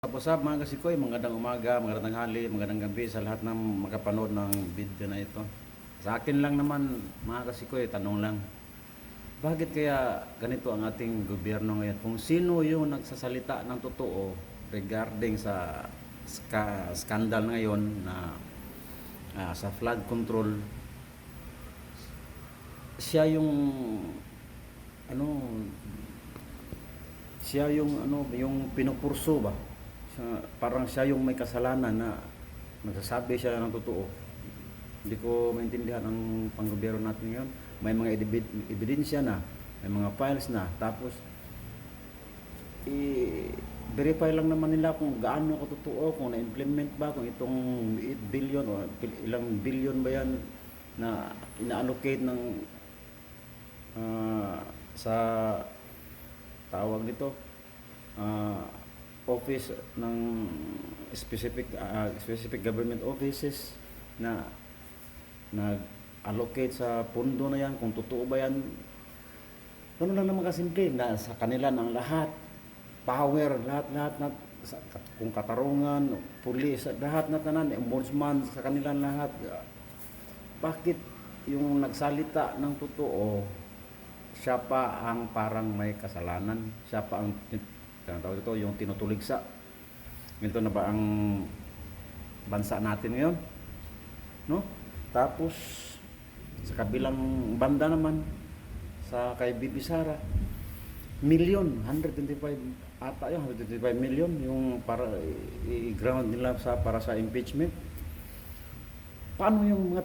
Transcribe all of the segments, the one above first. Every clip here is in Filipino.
Tapos sa mga kasikoy, magandang umaga, magandang tanghali, magandang gabi sa lahat ng makapanood ng video na ito. Sa akin lang naman mga kasikoy, tanong lang. Bakit kaya ganito ang ating gobyerno ngayon? Kung sino yung nagsasalita ng totoo regarding sa scandal ngayon na sa flood control, siya yung ano yung pinupurso ba? Parang siya yung may kasalanan na nagsasabi siya ng totoo. Hindi ko maintindihan ang panggobyerno natin ngayon. May mga ebidensya na, may mga files na, tapos i-verify lang naman nila kung gaano ko totoo, kung na-implement ba, kung itong 8 billion o ilang billion ba yan na ina-allocate ng sa tawag nito office ng specific government offices na nag-allocate sa pondo na yan, kung totoo ba yan. Ano lang naman kasimple na sa kanila ng lahat, power, lahat na kung katarungan, pulis, lahat na tanan, ombudsman, sa kanila lahat. Bakit yung nagsalita ng totoo, siya pa ang parang may kasalanan, siya pa ang tawag ito, yung tinutuligsa? Ganito na ba ang bansa natin ngayon, no? Tapos sa kabilang banda naman, sa kay Bibi Sara, million, 125 ata yun, 125 million yung para i-ground nila para sa impeachment. Paano yung mga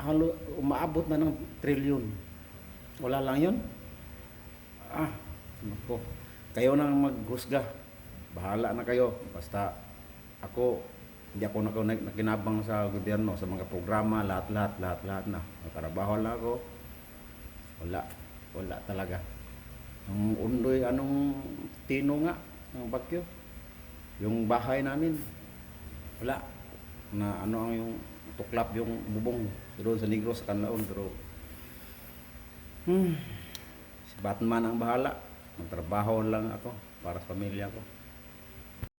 halo umaabot na ng trilyon? Wala lang yun? Nako, kayo na maghusga, bahala na kayo. Basta ako, hindi ako nakinabang sa gobyerno, sa mga programa, lahat na. Nagtrabaho lang ako. Wala talaga. Ang undoy, anong tino nga, ang bakyo. Yung bahay namin, wala. Na ano ang yung tuklap yung bubong doon sa Negros, sa Canlaon. Pero si Batman ang bahala. Magtrabaho lang ako para sa pamilya ko.